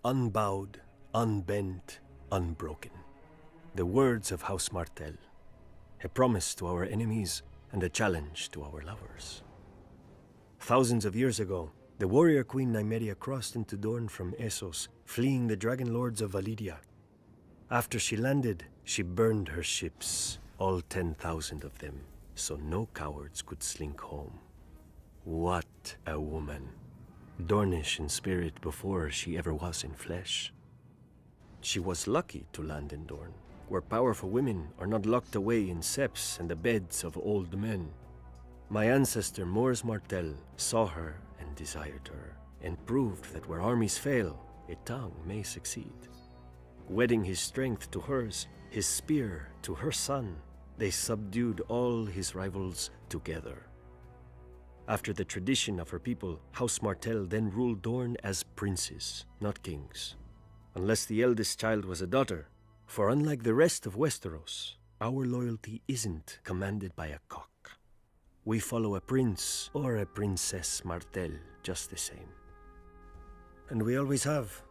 unbowed, unbent, unbroken. The words of House Martell, a promise to our enemies and a challenge to our lovers. Thousands of years ago, the warrior queen Nymeria crossed into Dorne from Essos, fleeing the dragon lords of Valyria. After she landed, she burned her ships, all 10,000 of them, so no cowards could slink home. What a woman. Dornish in spirit before she ever was in flesh. She was lucky to land in Dorne, where powerful women are not locked away in septs and the beds of old men. My ancestor Oberyn Martell saw her and desired her, and proved that where armies fail, a tongue may succeed. Wedding his strength to hers, his spear to her son, they subdued all his rivals together. After the tradition of her people, House Martell then ruled Dorne as princes, not kings. Unless the eldest child was a daughter, for unlike the rest of Westeros, our loyalty isn't commanded by a cock. We follow a prince or a princess Martell just the same. And we always have.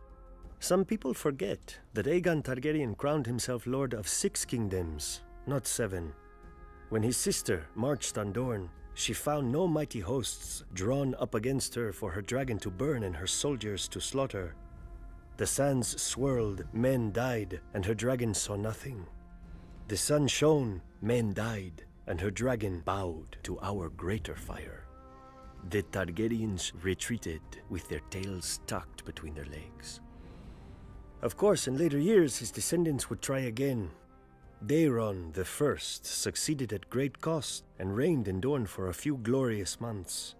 Some people forget that Aegon Targaryen crowned himself lord of 6 kingdoms, not 7. When his sister marched on Dorne, she found no mighty hosts drawn up against her for her dragon to burn and her soldiers to slaughter. The sands swirled, men died, and her dragon saw nothing. The sun shone, men died, and her dragon bowed to our greater fire. The Targaryens retreated with their tails tucked between their legs. Of course, in later years, his descendants would try again. Daeron the First succeeded at great cost and reigned in Dorne for a few glorious months.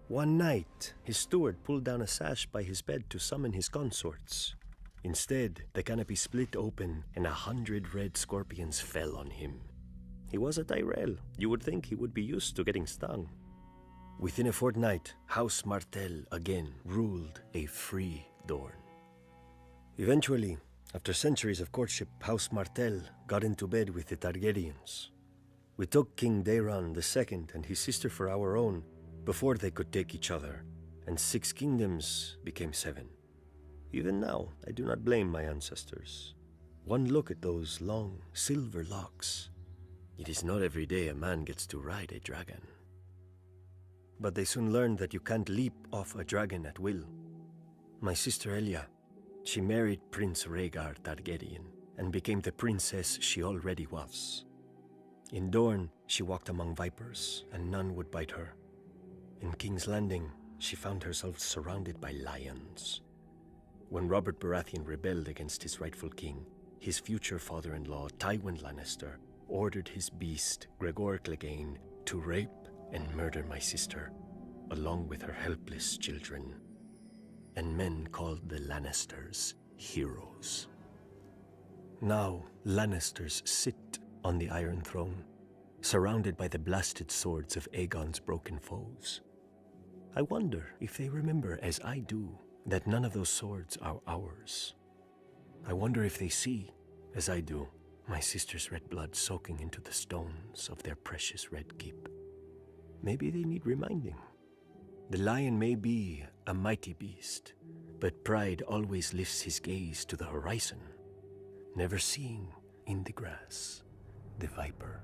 One night, his steward pulled down a sash by his bed to summon his consorts. Instead, the canopy split open and 100 red scorpions fell on him. He was a Tyrell. You would think he would be used to getting stung. Within a fortnight, House Martell again ruled a free Dorne. Eventually, after centuries of courtship, House Martell got into bed with the Targaryens. We took King Daeron II and his sister for our own before they could take each other, and 6 kingdoms became 7. Even now, I do not blame my ancestors. One look at those long, silver locks. It is not every day a man gets to ride a dragon. But they soon learned that you can't leap off a dragon at will. My sister Elia, she married Prince Rhaegar Targaryen and became the princess she already was. In Dorne, she walked among vipers, and none would bite her. In King's Landing, she found herself surrounded by lions. When Robert Baratheon rebelled against his rightful king, his future father-in-law, Tywin Lannister, ordered his beast, Gregor Clegane, to rape and murder my sister, along with her helpless children. And men called the Lannisters heroes. Now, Lannisters sit on the Iron Throne, surrounded by the blasted swords of Aegon's broken foes. I wonder if they remember, as I do, that none of those swords are ours. I wonder if they see, as I do, my sister's red blood soaking into the stones of their precious red keep. Maybe they need reminding. The lion may be a mighty beast, but pride always lifts his gaze to the horizon, never seeing in the grass the viper.